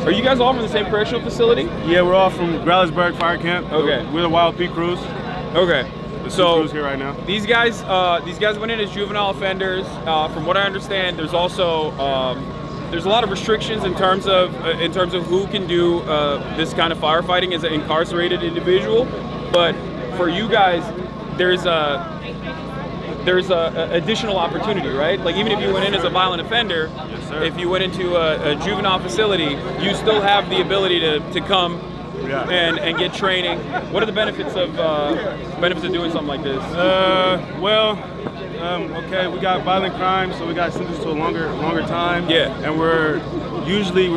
Are you guys all from the same correctional facility? Yeah, we're all from Growlersburg Fire Camp. Okay. We're the Wild Peak Crews. Okay. So crews here right now. These guys went in as juvenile offenders. From what I understand, there's also there's a lot of restrictions in terms of who can do this kind of firefighting as an incarcerated individual. But for you guys, there's a additional opportunity, right? Like even if you went in as a violent offender, yes, sir. if you went into a juvenile facility, you still have the ability to come and get training. What are the benefits of doing something like this? Okay, we got violent crime, so we got sentenced to a longer time. Yeah. And we're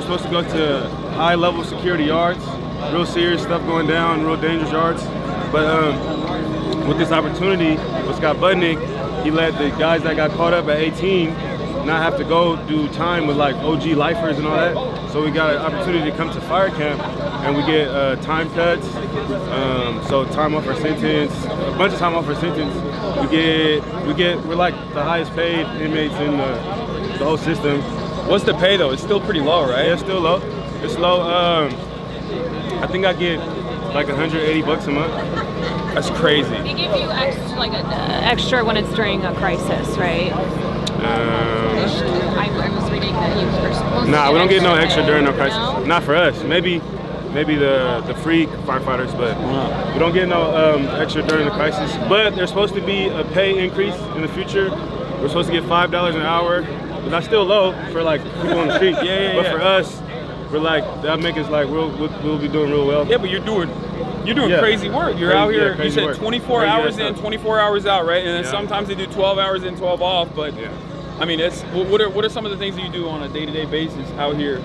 supposed to go to high-level security yards, real serious stuff going down, real dangerous yards. But with this opportunity with Scott Budnick, he let the guys that got caught up at 18 not have to go do time with like OG lifers and all that. So we got an opportunity to come to fire camp and we get time cuts, so time off our sentence, a bunch of time off our sentence. We're like the highest paid inmates in the whole system. What's the pay though? It's still pretty low, right? Yeah, it's still low. It's low. I think I get like $180 a month. That's crazy. They give you extra when it's during a crisis, right? I was reading that you were supposed to. Nah, we don't get no extra during no crisis. No? Not for us. Maybe the free firefighters, but we don't get no extra during the crisis. But there's supposed to be a pay increase in the future. We're supposed to get $5 an hour, but that's still low for like people on the street. But for us, we're like that make us like we'll be doing real well. Yeah, but you're doing crazy work. You're out here. You said 24 hours in, 24 hours out, right? And then sometimes they do 12 hours in, 12 off. But I mean, what are some of the things that you do on a day-to-day basis out here?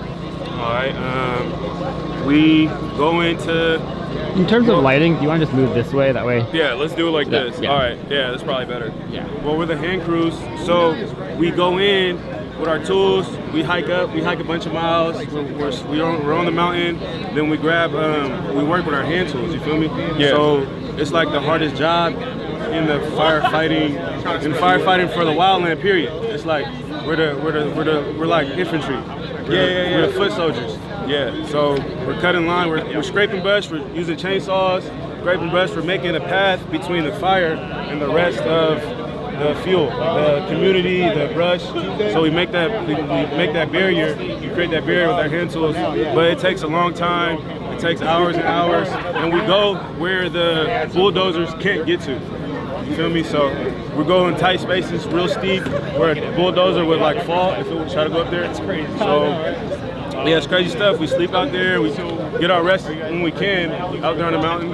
All right. We go into. In terms of lighting, do you want to just move this way? That way. Yeah, let's do it like this. Yeah. All right. Yeah, that's probably better. Yeah. Well, we're the hand crews, so we go in with our tools. We hike a bunch of miles. We're on the mountain. Then we grab. We work with our hand tools. You feel me? Yeah. So it's like the hardest job in the firefighting for the wildland. Period. It's like we're like infantry. We're the foot soldiers. Yeah. So we're cutting line. We're scraping brush. We're using chainsaws. Scraping brush. We're making a path between the fire and the rest of the fuel, the community, the brush. So we make that barrier. We create that barrier with our hand tools. But it takes a long time. It takes hours and hours. And we go where the bulldozers can't get to. You feel me? So we're going tight spaces, real steep, where a bulldozer would like fall if it would try to go up there. It's crazy. So yeah, it's crazy stuff. We sleep out there. We get our rest when we can out there on the mountain.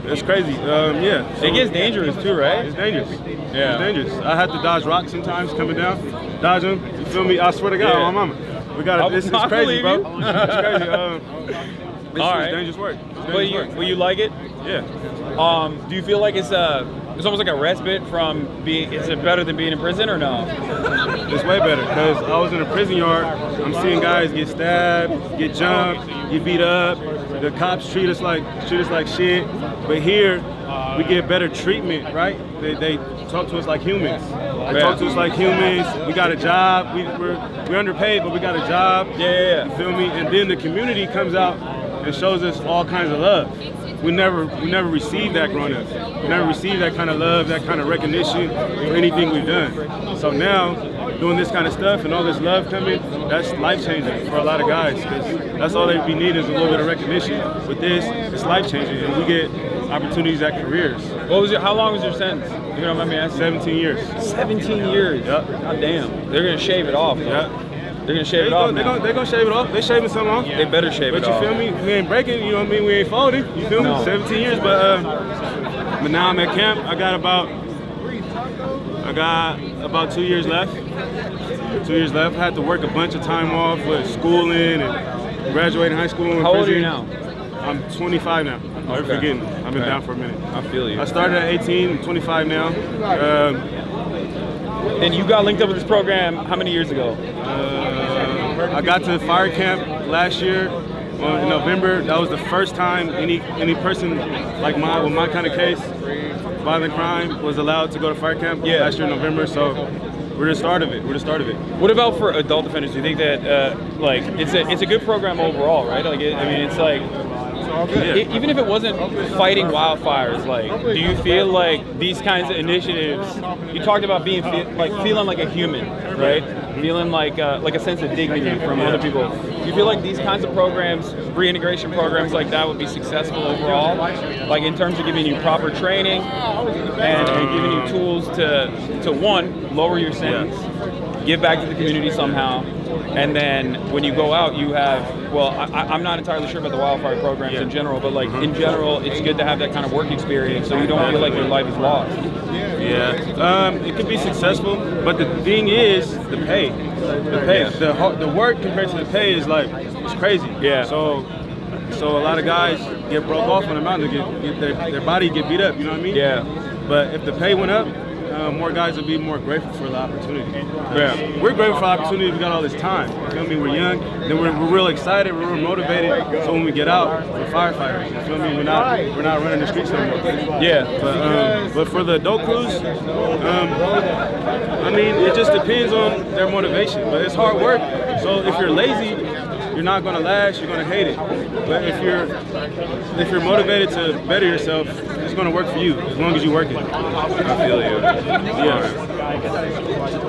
It's crazy. Yeah. So it gets dangerous too, right? It's dangerous. Yeah. It's dangerous. I have to dodge rocks sometimes coming down. Dodge them. You feel me? I swear to God, my mama. We got this. It's crazy, bro. It's crazy. This is dangerous work. Will you like it? Yeah. Do you feel like it's almost like a respite from being? Is it better than being in prison or no? It's way better because I was in a prison yard. I'm seeing guys get stabbed, get jumped, get beat up. The cops treat us like shit. But here, we get better treatment, right? They talk to us like humans. They talk to us like humans. We got a job. We're underpaid, but we got a job. Yeah. You feel me? And then the community comes out and shows us all kinds of love. We never received that growing up. We never received that kind of love, that kind of recognition for anything we've done. So now, doing this kind of stuff and all this love coming, that's life-changing for a lot of guys, because that's all they be needing is a little bit of recognition. With this, it's life-changing, and we get opportunities at careers. How long was your sentence? You don't mind me asking? 17 years. 17 years? Yep. God damn. They're going to shave it off. Yeah. They're going to shave it off now. They're going to shave it off. They're shaving something off. They better shave it off. But you feel me? We ain't breaking, you know what I mean? We ain't folding. You feel me? 17 years, but now I'm at camp. I got about 2 years left. 2 years left. I had to work a bunch of time off with schooling and graduating high school. How old are you now? I'm 25 now. I'm forgetting. I've been down for a minute. I feel you. I started at 18, I'm 25 now. And you got linked up with this program how many years ago? I got to fire camp last year in November. That was the first time any person like with my kind of case, violent crime, was allowed to go to fire camp last year in November. So We're the start of it. What about for adult offenders? Do you think that like it's a good program overall, right? Like I mean, it's like even if it wasn't fighting wildfires, like do you feel like these kinds of initiatives? You talked about being feeling like a human, right? Feeling like a sense of dignity from other people. Do you feel like these kinds of programs, reintegration programs like that, would be successful overall? Like in terms of giving you proper training and giving you tools to one, lower your sentence, give back to the community somehow, and then when you go out, you have, well, I'm not entirely sure about the wildfire programs in general, but like in general, it's good to have that kind of work experience so you don't feel like your life is lost. Yeah, it could be successful, but the thing is the pay. The work compared to the pay is like, it's crazy. Yeah. So a lot of guys get broke off on the mountain, get their body get beat up, you know what I mean? Yeah. But if the pay went up, more guys would be more grateful for the opportunity. Yeah. We're grateful for the opportunity. We got all this time. You feel me? We're young. Then we're real excited. We're real motivated. So when we get out, we're firefighters. You feel me? We're not running the streets anymore. Yeah. But for the adult crews, I mean, it just depends on their motivation. But it's hard work. So if you're lazy, you're not gonna last. You're gonna hate it. But if you're motivated to better yourself, it's gonna work for you as long as you work it. I feel you. Yeah.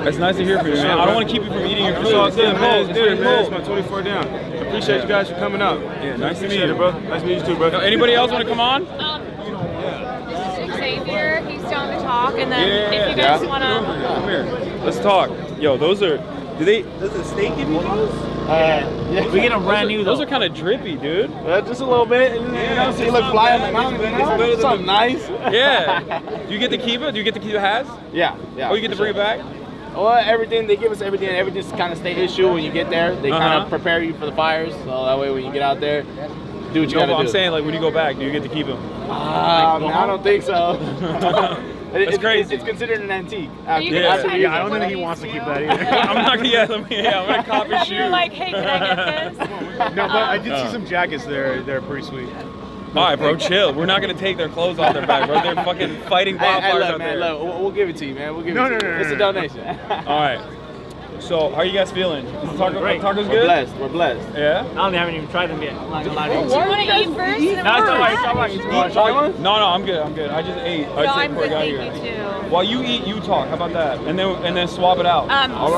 That's nice to hear from you, man. I don't want to keep you from eating your food. It's all good, man. It's good, man. It's my 24 down. I appreciate you guys for coming out. Yeah, nice to meet you, you, bro. Nice to meet you too, bro. Anybody else want to come on? Xavier, he's down to talk, and then if you guys want to... Come here. Let's talk. Yo, those are... Does the state give you those? Yeah, we get them brand new. Those are kind of drippy, dude. Just a little bit. You know, so you look fly on the mountain. It's something nice. Yeah. Do you get to keep it? Do you get to keep the hats? Yeah. Oh, you get to bring it back? Well, everything, they give us everything. Everything's kind of state issue when you get there. They kind of prepare you for the fires. So that way when you get out there, do what you gotta do. I'm saying, like, when you go back, do you get to keep them? I don't think so. That's crazy. It's considered an antique. I don't think he wants to keep that either. I'm not gonna, I'm gonna cop his shoes. You're like, hey, can I get this? No, but I did see some jackets there. They're pretty sweet. All right, bro, chill. We're not gonna take their clothes off their back, bro. They're fucking fighting wildfires out there. Look, we'll give it to you, man. We'll give it to you. No. It's a donation. All right. So, how are you guys feeling? Is the tacos good? We're blessed. Yeah? I haven't even tried them yet. I'm not gonna lie to you. Do you want to eat first? No, I'm good. I just ate. No, I'm good, thank you too. While you eat, you talk. How about that? And then swap it out.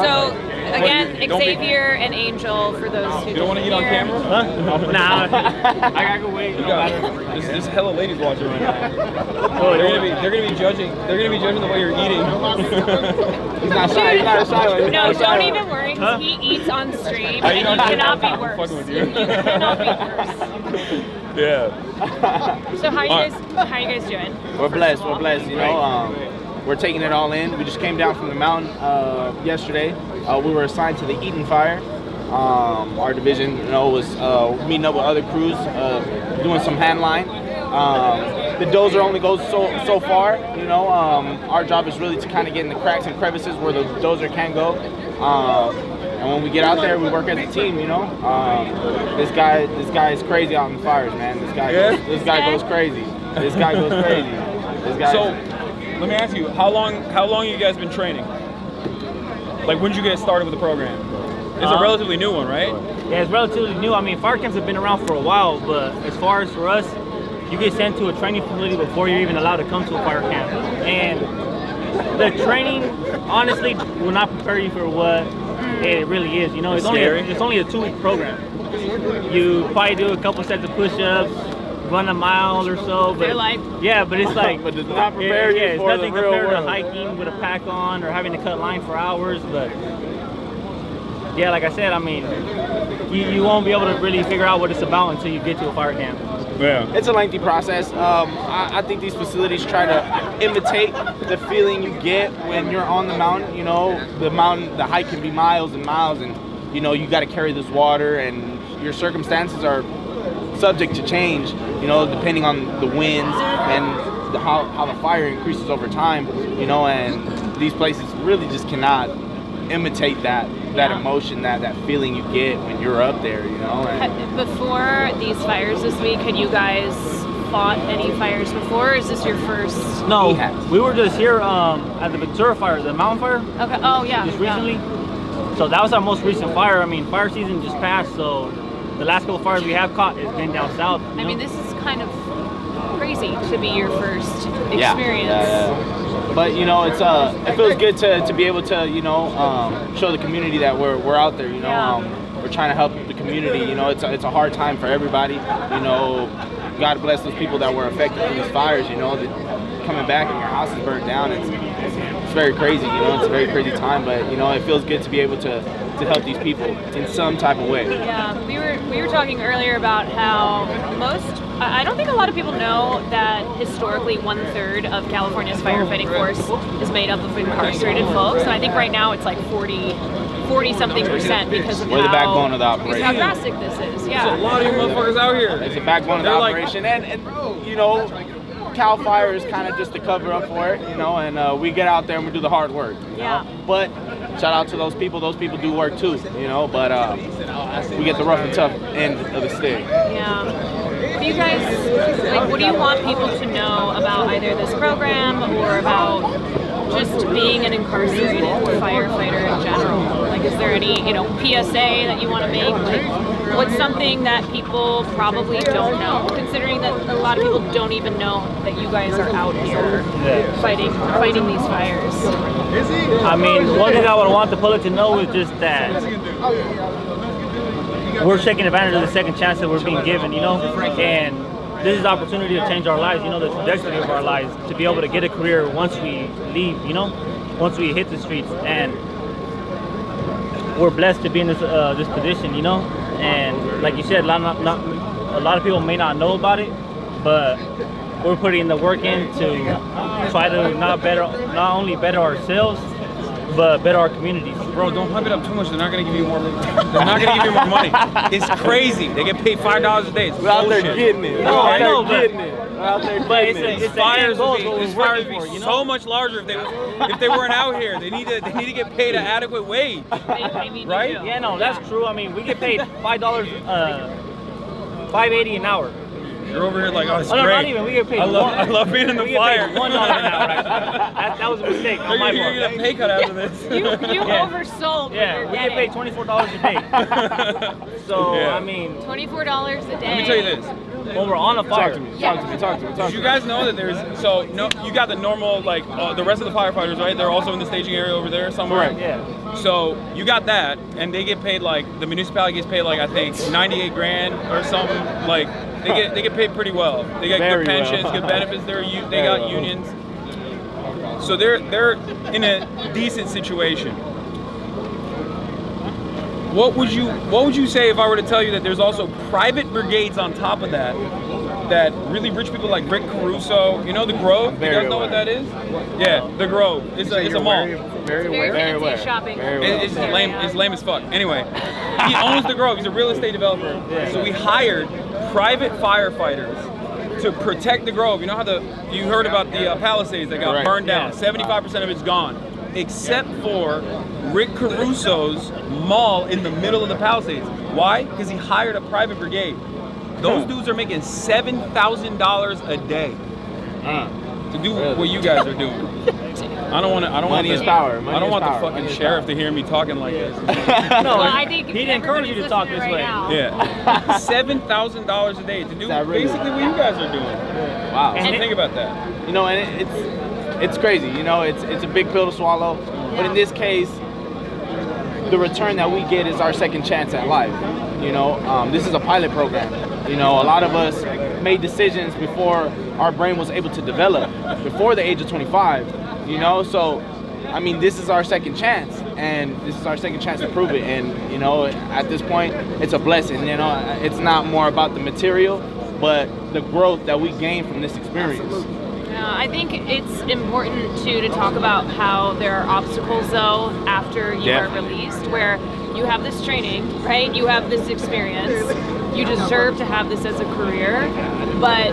So again, Xavier and Angel for those who You don't want to eat on camera? Nah, I gotta go wait. There's hella ladies watching right now. They're gonna be judging. They're gonna be judging the way you're eating. He's not shy. He's not a shy one. No, don't even worry. He eats on stream, and you cannot be worse. Fucking with you. You cannot be worse. Yeah. So how you guys doing? We're blessed. You know, we're taking it all in. We just came down from the mountain yesterday. We were assigned to the Eden Fire. Our division, you know, was meeting up with other crews, doing some hand line. The dozer only goes so far, you know. Our job is really to kind of get in the cracks and crevices where the dozer can go. And when we get out there, we work as a team, you know. This guy is crazy out in the fires, man. This guy goes crazy. So, let me ask you, how long you guys been training? Like, when did you get started with the program? It's a relatively new one, right? Yeah, it's relatively new. I mean, fire camps have been around for a while, but as far as for us, you get sent to a training facility before you're even allowed to come to a fire camp. And the training, honestly, will not prepare you for what it really is. You know, it's only a 2-week program. You probably do a couple sets of push-ups, run a mile or so. But but it's like, but does not prepare you it's for nothing the real compared world. to hiking with a pack on or having to cut line for hours. But yeah, like I said, I mean, you won't be able to really figure out what it's about until you get to a fire camp. Yeah. It's a lengthy process. I think these facilities try to imitate the feeling you get when you're on the mountain. You know, the hike can be miles and miles, and you know, you got to carry this water, and your circumstances are subject to change, you know, depending on the winds and how the fire increases over time, you know, and these places really just cannot imitate that emotion, that feeling you get when you're up there, you know. And Before these fires this week, had you guys fought any fires before, or is this your first? No, He has. we were just here at the Ventura fire, the mountain fire, Okay. Oh yeah. just yeah. recently. So that was our most recent fire. I mean, fire season just passed, so the last couple fires we have caught has been down south. I mean, this is kind of crazy to be your first experience. Yeah. But you know, it feels good to be able to show the community that we're out there. You know, Yeah. we're trying to help the community. You know, it's a hard time for everybody. You know, God bless those people that were affected in these fires. You know, that coming back and your house is burnt down. It's very crazy. You know, it's a very crazy time. But you know, it feels good to be able to help these people in some type of way. Yeah, we were talking earlier about how I don't think a lot of people know that historically 1/3 of California's firefighting force is made up of incarcerated folks, and I think right now it's like 40-something% because of We're the backbone of the because of how operation. drastic this is. There's Yeah. a lot of you motherfuckers out here. It's the backbone of the They're like- operation, and you know, Cal Fire is kind of just to cover up for it, you know, and we get out there and we do the hard work. You Yeah. know? But shout out to those people. Those people do work too, you know. But we get the rough and tough end of the stick. Yeah. What do you guys like? What do you want people to know about either this program or about just being an incarcerated firefighter in general? Like, is there any PSA that you want to make? Like, what's something that people probably don't know, considering that a lot of people don't even know that you guys are out here fighting these fires? I mean, one thing I would want the public to know is just that we're taking advantage of the second chance that we're being given, you know, and this is the opportunity to change our lives, you know, the trajectory of our lives, to be able to get a career once we leave, you know, once we hit the streets, and we're blessed to be in this position, you know, and like you said, a lot of people may not know about it, but we're putting the work in to try to not only better ourselves, but better our communities. Bro, don't hype it up too much. They're not gonna give you more. They're not gonna give you more money. It's crazy. They get paid $5 a day. It's We're out there bullshit. getting it. No, I know, but- getting it. We're out there But getting it. it's Fires goal, would is what be, this we're fire would working be for, you know? so much larger if they weren't out here. They need to get paid an adequate wage. I mean, you Right? do. Yeah, no, that's true. I mean, we get paid $5, $5.80 an hour. You're over here like, oh, it's Oh, no, great. not even. We get paid. I love being in the we get fire. paid $1 an hour. Actually. That was a mistake on my You're gonna part. get a pay cut after this. You Yeah. oversold. Yeah, we get paid $24 a day. So Yeah. I mean, $24 a day. Let me tell you this. when we're on a fire, Talk to me. Talk to me. Did you guys know that you got the normal, like, the rest of the firefighters, right? They're also in the staging area over there somewhere. Correct. yeah. So you got that, and they get paid, like, the municipality gets paid, like, I think 98 grand or something. Like, they get paid pretty well. They get Very good pensions, well. good benefits. They Very got well. unions. So they're in a decent situation. What would you say if I were to tell you that there's also private brigades on top of that really rich people like Rick Caruso, you know, the Grove? You Very guys know aware. what that is? Yeah, the Grove. It's a mall. Very Very aware. Very fancy well. shopping. Very well. It's lame. It's lame as fuck. Anyway, he owns the Grove. He's a real estate developer. So we hired private firefighters to protect the Grove. You know how you heard about the Palisades that got Right. burned down. Yeah. 75% of it's gone, except for Rick Caruso's mall in the middle of the Palisades. Why? Because he hired a private brigade. Those dudes are making $7,000 a day to do what you guys are doing. I don't want to. Money is power. Money I don't is want power. the fucking Money is sheriff power. to hear me talking like this. No, Well, I think he didn't encourage you to talk this everybody's way. listening right now. Yeah, $7,000 a day to do That really- basically what you guys are doing. Wow. What do you think about that? You know, and it's crazy. You know, it's a big pill to swallow. But in this case, the return that we get is our second chance at life. You know, this is a pilot program. You know, a lot of us made decisions before our brain was able to develop, before the age of 25. You know, so I mean, this is our second chance, and this is our second chance to prove it. And you know, at this point, it's a blessing. You know, it's not more about the material, but the growth that we gain from this experience. I think it's important too to talk about how there are obstacles though after you are released, where you have this training, right? You have this experience. You deserve to have this as a career, but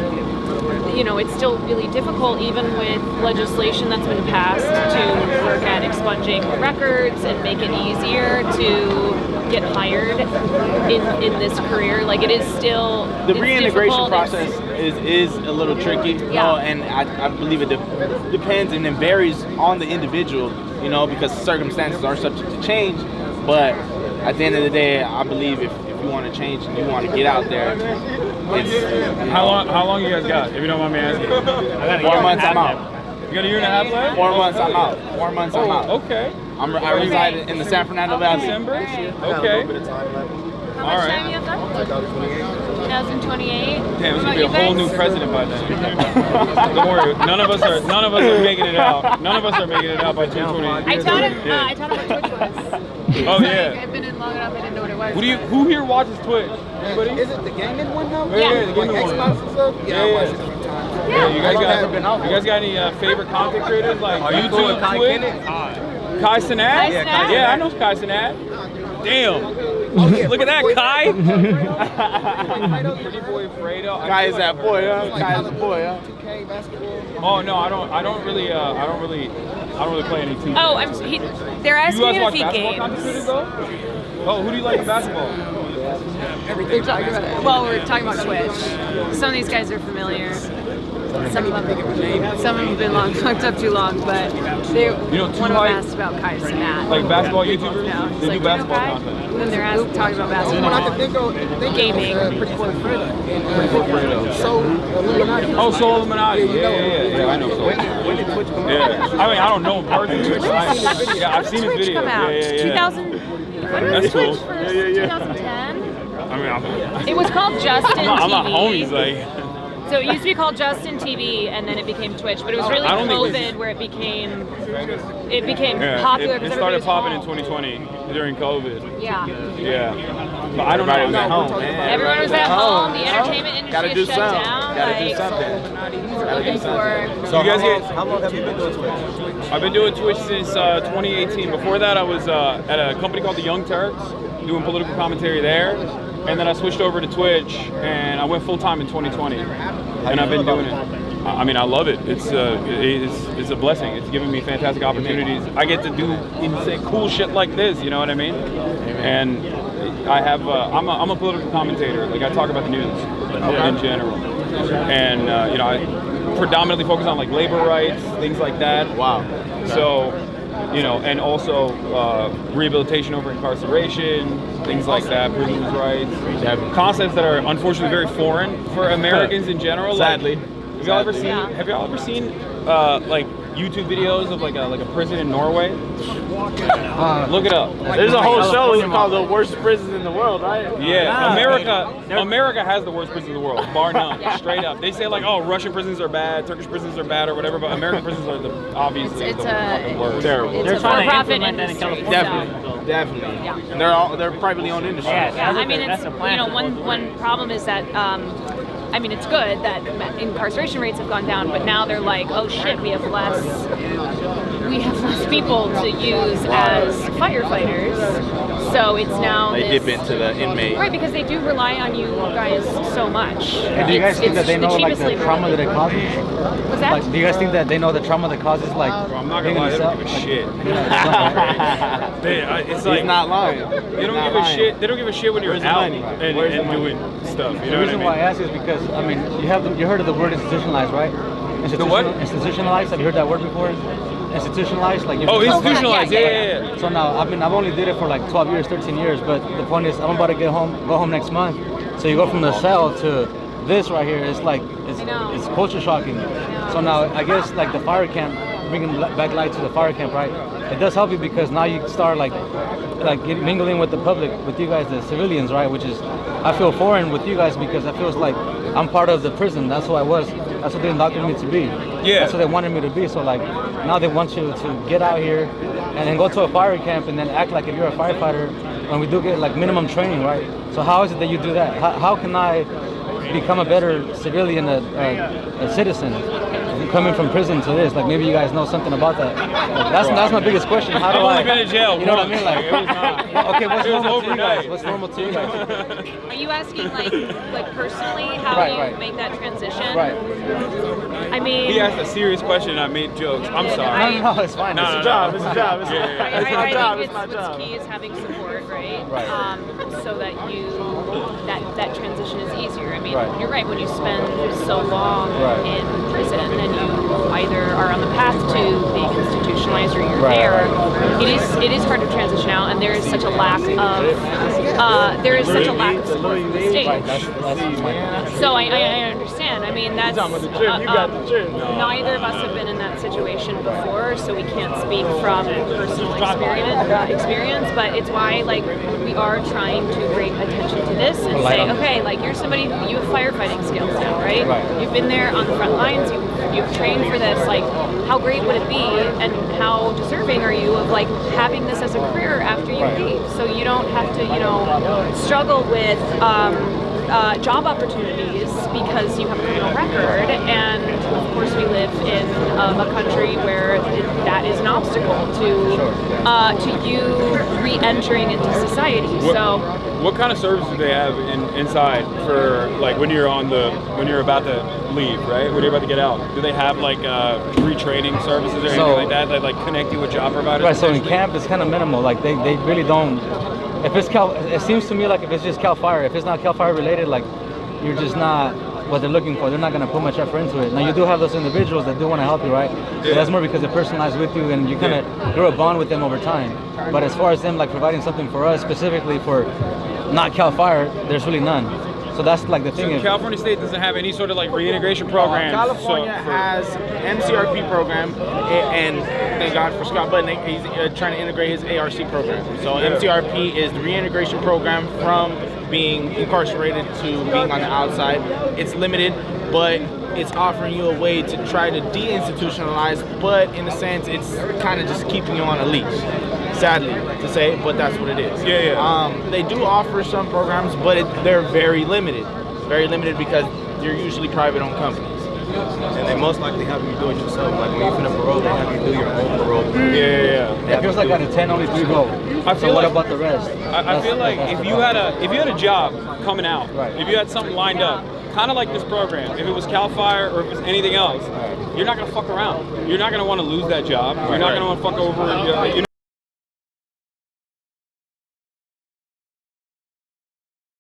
it's still really difficult, even with legislation that's been passed to work at expunging records and make it easier to get hired in this career. Like, it is still The it's reintegration difficult. process is a little tricky, and I believe it depends and it varies on the individual, because circumstances are subject to change. But at the end of the day, I believe if you want to change and you want to get out there, it's How long you guys got? If you don't mind me asking. I got 4 months. I'm out. You got a year and a half left? 4 months. I'm out. 4 months. I'm out. Okay. I reside in the San Fernando Valley. December? Okay. How much time you have left? 2028. Damn, it's gonna be a whole new president by then. Don't worry, none of us are making it out. None of us are making it out by 2028. I taught him what Twitch was. Oh yeah. I've been in long enough, I didn't know what it was. Who here watches Twitch? Anybody? Is it the gaming one though? Yeah, the Like gaming one. Xbox and stuff? Yeah, I Yeah. watched it a few times. Yeah, you guys I've been out got you guys got any favorite content creators like YouTube, cool with Kai Twitch? Cenat? Kai Cenat? Kai Cenat? Yeah, I know Kai Cenat. Damn. Look at that, Kai. Pretty boy Fredo. Guy is that boy, huh? Guy is a boy, huh? 2K basketball. Oh no, I don't really play any 2K. Oh, they're You asking guys me to watch feed basketball games. commentators though? Oh, who do you like in basketball? They're talking about, well, we're talking about Twitch. Some of these guys are familiar. Some of them have been locked up too long, but You know, one of them Tupac- asked about Kai Cenat. Like basketball YouTubers? No, it's They like, do basketball Kai? content. Then they're talking about One I can basketball. think Gaming. of Pretty Boy Fredo. Fredo. So, Illuminati. Oh, Soul Illuminati. Yeah, I know Soul. When did Twitch come Yeah, I mean, I don't know him personally. I've seen his Twitch videos. come out? Yeah. 2000. When was That's Twitch cool. first? Yeah. 2010. I mean, It was called Justin I'm not TV. homies. Like, So it used to be called Justin TV, and then it became Twitch. But it was really I don't think COVID where it became yeah, popular. it 'cause started everybody popping in was home. 2020 during COVID. Yeah. Yeah, but I don't Everybody was know. at home, man. Everyone was at home. The entertainment Gotta industry do is shut something. down. Gotta do like, something. we're looking for. So you guys get? How long have you been doing Twitch? I've been doing Twitch since 2018. Before that, I was at a company called the Young Turks, doing political commentary there, and then I switched over to Twitch, and I went full time in 2020, and I've been doing it. I mean, I love it. It's a blessing. It's given me fantastic opportunities. I get to do insane, cool shit like this. You know what I mean? And I have. I'm a political commentator. Like, I talk about the news in general, and I predominantly focus on like labor rights, things like that. Wow. So, and also rehabilitation over incarceration, things like that, prisoners' rights, concepts that are unfortunately very foreign for Americans in general. Sadly. Like, have y'all ever seen like YouTube videos of like a prison in Norway? Look it up. There's a whole show called "The Worst Prisons in the World," right? Yeah, America has the worst prisons in the world, bar none, straight up. They say like, oh, Russian prisons are bad, Turkish prisons are bad, or whatever, but American prisons are obviously It's the fucking worst. Terrible. It's They're a trying to for-profit implement that in industry. California. so- Definitely. Yeah. And they're privately owned industries. Yeah. I mean, That's it's the plan. one problem is that it's good that incarceration rates have gone down, but now they're like, oh shit, we have less people to use as firefighters. So it's now They this, dip into the inmate. right, because they do rely on you guys so much. And do you guys think that they know like cheapest the labor. trauma that it causes? Was that? Like, do you guys think that they know the trauma that causes like? Bro, I'm not being gonna lie, in they the don't give a cell? shit. He's It's like not lying. they don't give a shit. They don't give a shit when you're Where's the out money? and Where's the doing stuff. You The know what I reason mean? why I ask is because I mean you heard of the word institutionalized, right? The what? Institutionalized. Have you heard that word before? Institutionalized, like. Oh, you're- institutionalized. Yeah. So now I've only did it for like 12 years, 13 years. But the point is, I'm about to go home next month. So you go from the cell to this right here. It's like it's culture shocking. So now I guess like the fire camp, bringing back light to the fire camp, right? It does help you because now you start mingling with the public, with you guys, the civilians, right? Which is I feel foreign with you guys because I feel like I'm part of the prison. That's who I was. That's what they indoctrinated me to be. Yeah. That's what they wanted me to be. So like now they want you to get out here and then go to a fire camp and then act like if you're a firefighter when we do get like minimum training, right? So how is it that you do that? How can I become a better civilian, a citizen coming from prison to this, like maybe you guys know something about that. Like, that's my biggest question. How do I've I? only been in jail You know what I once. mean? Like, It was not. okay, what's It was normal to you overnight. guys? What's normal to you guys? Are you asking like personally how Right, you right. make that transition? Right. I mean, He asked a serious question and I made jokes. I'm sorry. No, it's fine. No, It's no, a no. job. It's a job. It's a Yeah, yeah, I, It's I, my I job. think It's my what's job. key is having support, right? Right. So that that transition is easier. I mean, Right. you're right. When you spend so long Right. in prison, and you either are on the path to being institutionalized or you're Right, there, right. it is hard to transition out, and there is such a lack of support from the state. Right. That's my. So I understand. I mean, that's neither of us have been in that situation before, so we can't speak from personal experience. But it's why we are trying to bring attention to this and Light say, on it. okay, you're somebody who you have firefighting skills now, right? Right. You've been there on the front lines. You've trained for this. How great would it be, and how deserving are you of having this as a career after you Right. leave, so you don't have to struggle with job opportunities because you have a criminal record. And of course, we live in a country where that is an obstacle to you re-entering into society. What kind of service do they have inside for when you're about to leave, right? When you're about to get out? Do they have retraining services or anything like that? That connect you with job providers? Right. So in camp, it's kind of minimal. They really don't. If it's it seems to me if it's just Cal Fire, if it's not Cal Fire related, you're just not what they're looking for. They're not going to put much effort into it. Now you do have those individuals that do want to help you, right? But that's more because they're personalized with you and you kind of grow a bond with them over time. But as far as them providing something for us specifically for not Cal Fire, there's really none. So that's the thing. So California State doesn't have any sort of reintegration program. California has MCRP program, and thank God for Scott Button, he's trying to integrate his ARC program. So MCRP is the reintegration program from being incarcerated to being on the outside. It's limited, but it's offering you a way to try to deinstitutionalize, but in a sense, it's kind of just keeping you on a leash. Sadly to say, but that's what it is. Yeah. They do offer some programs, but they're very limited. Very limited because they're usually private-owned companies. And they most likely have you do it yourself. When you finish parole, they have you do your own parole. Yeah. It feels out of 10, only 3 go. So what about the rest? I feel if you had a job coming out, Right. if you had something lined up, kind of like this program, if it was Cal Fire or if it was anything else, you're not gonna fuck around. You're not gonna want to lose that job. You're not gonna want to fuck over.